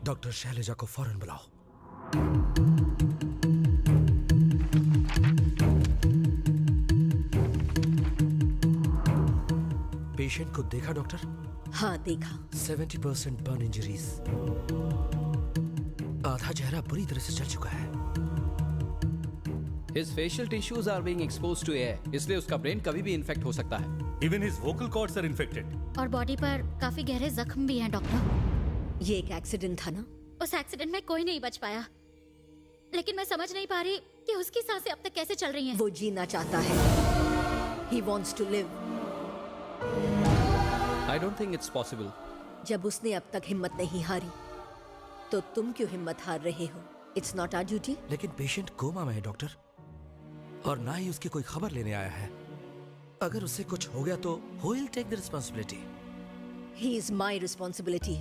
Doctor Selja को फौरन बुलाओ। पेशेंट को देखा डॉक्टर? हाँ देखा। 70% बर्न इंजरीज, आधा चेहरा बुरी तरह से जल चुका है। His facial tissues are being exposed to air, इसलिए उसका ब्रेन कभी भी इन्फेक्ट हो सकता है। Even his vocal cords are infected. और बॉडी पर काफी गहरे जख्म भी हैं डॉक्टर। ये एक एक्सीडेंट था ना? उस एक्सीडेंट में कोई नहीं बच पाया, लेकिन मैं समझ नहीं पा रही कि उसकी सांसें अब तक कैसे चल रही हैं। वो जीना चाहता है। He wants to live. I don't think it's possible. जब उसने अब तक हिम्मत नहीं हारी, तो तुम क्यों हिम्मत हार रहे हो? It's not our duty. लेकिन पेशेंट कोमा में है डॉक्टर, और ना ही उसकी कोई खबर लेने आया है। अगर उससे कुछ हो गया तो who will take the responsibility? He is my responsibility.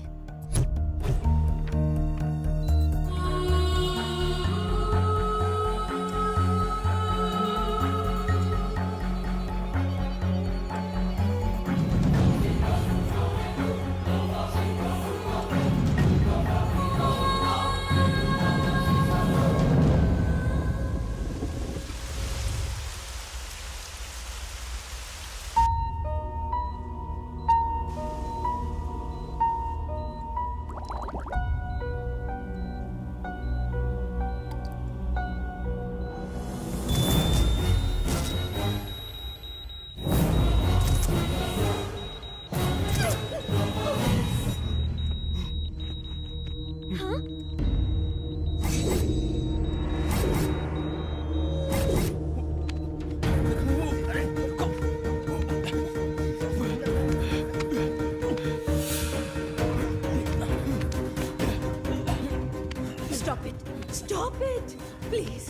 Stop it! Stop it! Please!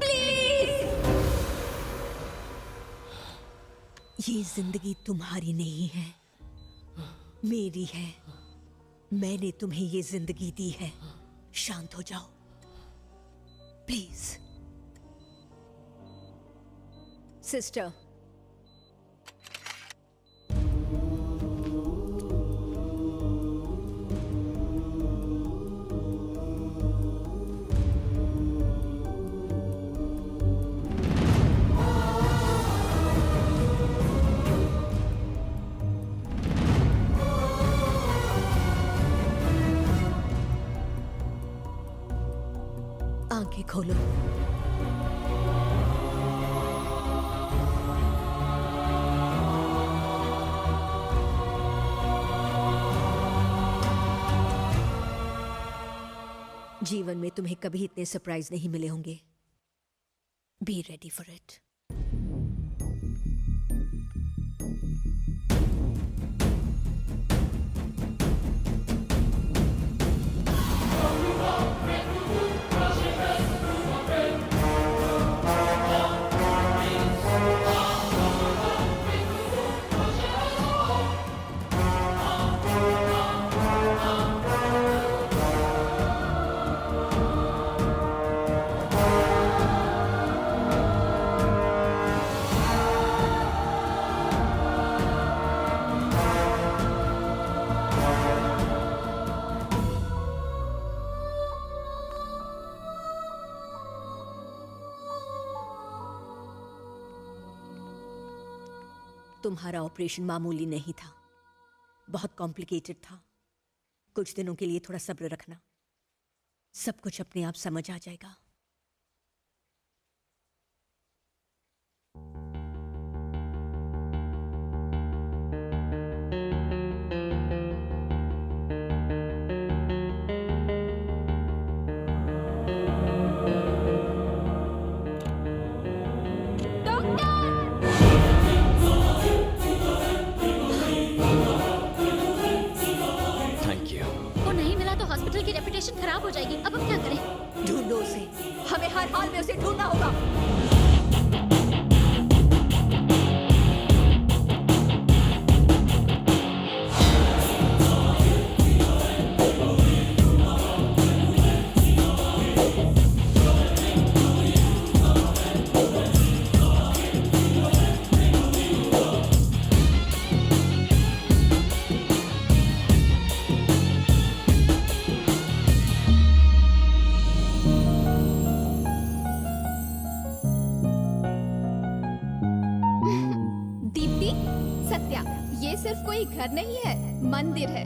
Please! ये जिंदगी तुम्हारी नहीं है, मेरी है। मैंने तुम्हें ये जिंदगी दी है। शांत हो जाओ, प्लीज। सिस्टर, आंखें खोलो। जीवन में तुम्हें कभी इतने सरप्राइज नहीं मिले होंगे। Be ready for it. तुम्हारा ऑपरेशन मामूली नहीं था, बहुत कॉम्प्लिकेटेड था। कुछ दिनों के लिए थोड़ा सब्र रखना, सब कुछ अपने आप समझ आ जाएगा। हॉस्पिटल की रेपुटेशन खराब हो जाएगी। अब हम क्या करें? ढूंढो उसे, हमें हर हाल में उसे ढूंढना होगा। सिर्फ कोई घर नहीं है, मंदिर है।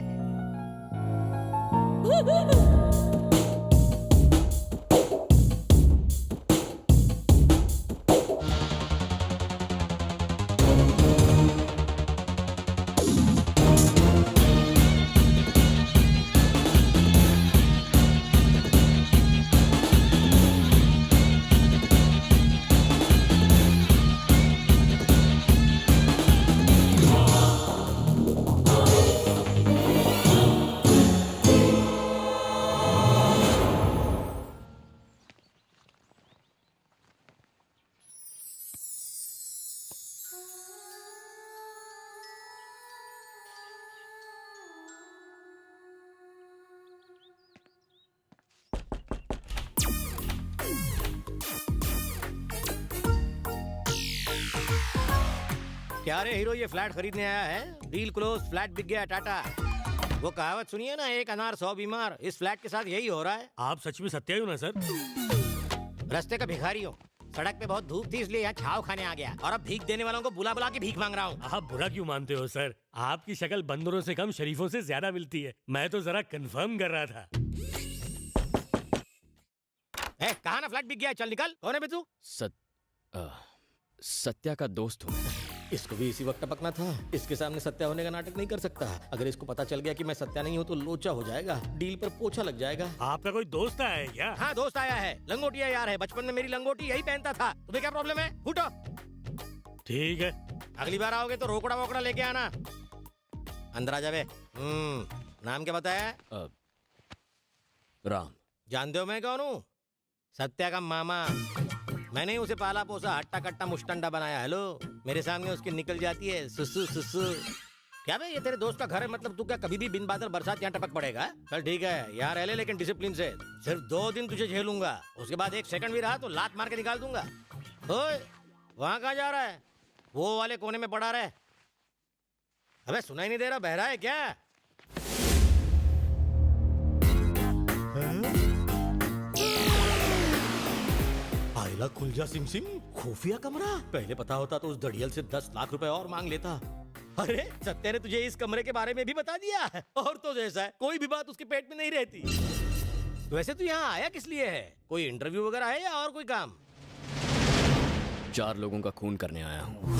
क्या रे हीरो, ये फ्लैट खरीदने आया है? डील क्लोज, फ्लैट बिक गया, टाटा। वो कहावत सुनिए ना, एक अनार 100 बीमार। इस फ्लैट के साथ यही हो रहा है। आप सच में सत्या हो ना सर? रास्ते का भिखारी हूँ। सड़क पे बहुत धूप थी इसलिए यहाँ छाव खाने आ गया, और अब भीख देने वालों को बुला बुला के भीख मांग रहा हूँ। आप बुरा क्यों मानते हो सर? आपकी शक्ल बंदरों से कम शरीफों से ज्यादा मिलती है। मैं तो जरा कंफर्म कर रहा था। कहा ना फ्लैट बिक गया, चल निकल। कौन है बे तू? सत्या का दोस्त हूँ। इसको भी इसी वक्त टपकना था। इसके सामने सत्या होने का नाटक नहीं कर सकता। अगर इसको पता चल गया कि मैं सत्या नहीं हूँ तो लोचा हो जाएगा, डील पर पोछा लग जाएगा। आपका कोई दोस्त आया है क्या? हाँ, दोस्त आया है। लंगोटिया यार है, बचपन में मेरी लंगोटी यही पहनता था। तुम्हें क्या प्रॉब्लम है? फूटो। ठीक है, अगली बार आओगे तो रोकड़ा वोकड़ा लेके आना। अंदर आ जावे। नाम क्या बताया? राम। जानते हो मैं कौन हूँ? सत्या का मामा। मैंने ही उसे पाला पोसा, हट्टा कट्टा मुस्टंडा बनाया। हेलो, मेरे सामने उसकी निकल जाती है सुसु सुसु। क्या बे, ये तेरे दोस्त का घर है, मतलब तू क्या कभी भी बिन बादल बरसात यहाँ टपक पड़ेगा? चल ठीक है, यहाँ रह ले, लेकिन डिसिप्लिन से। सिर्फ 2 दिन तुझे झेलूंगा, उसके बाद 1 सेकंड भी रहा तो लात मार के निकाल दूंगा। ओए, वहाँ कहाँ जा रहा है? वो वाले कोने में पड़ा रहे। अबे सुनाई नहीं दे रहा, बहरा है क्या? आइला खुल जा सिम सिम, खुफिया कमरा। पहले पता होता तो उस दड़ियल से 10 लाख रुपए और मांग लेता। अरे सत्या ने तुझे इस कमरे के बारे में भी बता दिया। और तो जैसा है, कोई भी बात उसके पेट में नहीं रहती। वैसे तू यहाँ आया किस लिए है? कोई इंटरव्यू वगैरह है या और कोई काम? 4 लोगों का खून करने आया हूँ।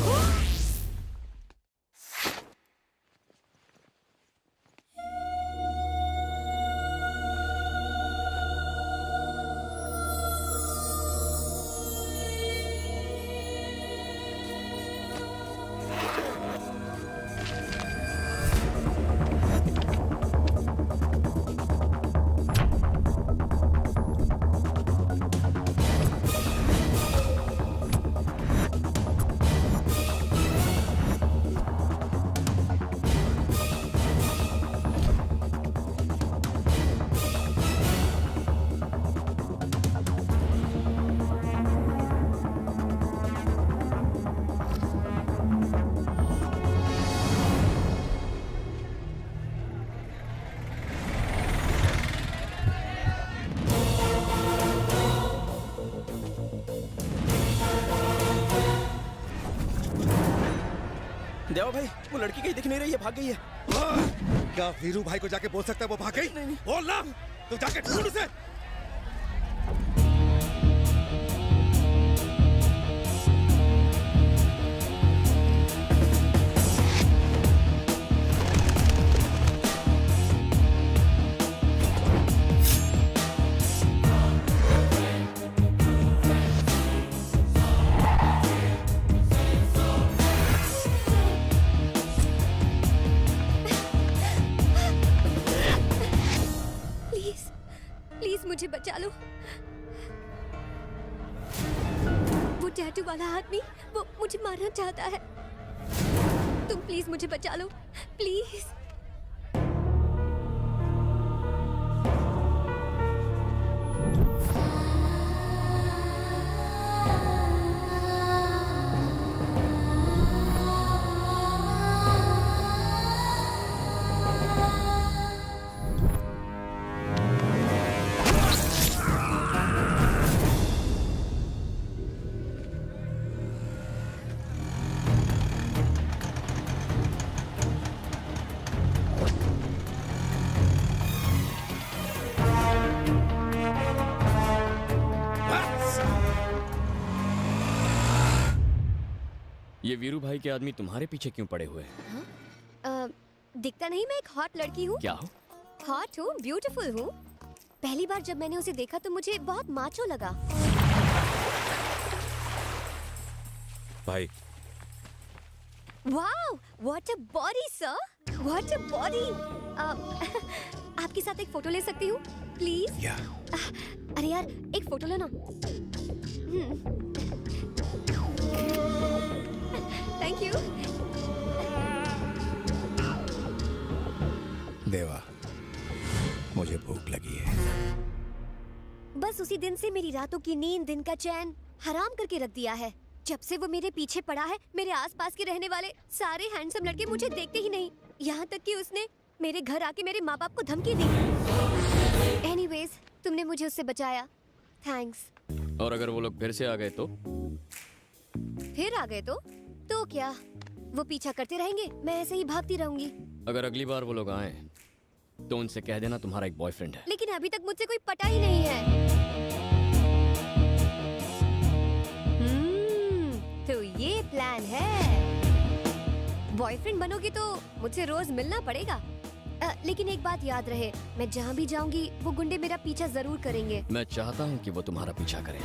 देवा भाई, वो लड़की कहीं दिख नहीं रही है, भाग गई है। क्या वीरू भाई को जाके बोल सकता है वो भाग गई? नहीं। बोल ना, तू जाके ढूंढ उसे। प्लीज मुझे बचा लो। वो टैटू वाला आदमी, वो मुझे मारना चाहता है। तुम प्लीज मुझे बचा लो, प्लीज। ये वीरू भाई के आदमी तुम्हारे पीछे क्यों पड़े हुए हैं? दिखता नहीं मैं एक हॉट लड़की हूँ? क्या हो? हॉट हूँ, ब्यूटीफुल हूँ। पहली बार जब मैंने उसे देखा तो मुझे बहुत माचो लगा। भाई wow, what a body sir, what a body. आपके साथ एक फोटो ले सकती हूँ प्लीज? या अरे यार एक फोटो लेना। Thank you. देवा, मुझे भूख लगी है। बस उसी दिन से मेरी रातों की नींद, दिन का चैन हराम करके रख दिया है। जब से वो मेरे पीछे पड़ा है, मेरे आसपास के रहने वाले सारे हैंडसम लड़के मुझे देखते ही नहीं। यहाँ तक कि उसने मेरे घर आके मेरे माँ बाप को धमकी दी। एनीवेज, तुमने मुझे उससे बचाया, थैंक्स। और अगर वो लोग फिर से आ गए तो? फिर आ गए तो क्या? वो पीछा करते रहेंगे, मैं ऐसे ही भागती रहूंगी। अगर अगली बार वो लोग आए तो उनसे कह देना तुम्हारा एक बॉयफ्रेंड है। लेकिन अभी तक मुझसे कोई पटा ही नहीं है। तो ये प्लान है। बॉयफ्रेंड बनोगी तो मुझसे रोज मिलना पड़ेगा। लेकिन एक बात याद रहे, मैं जहाँ भी जाऊंगी वो गुंडे मेरा पीछा जरूर करेंगे। मैं चाहता हूँ कि वो तुम्हारा पीछा करें।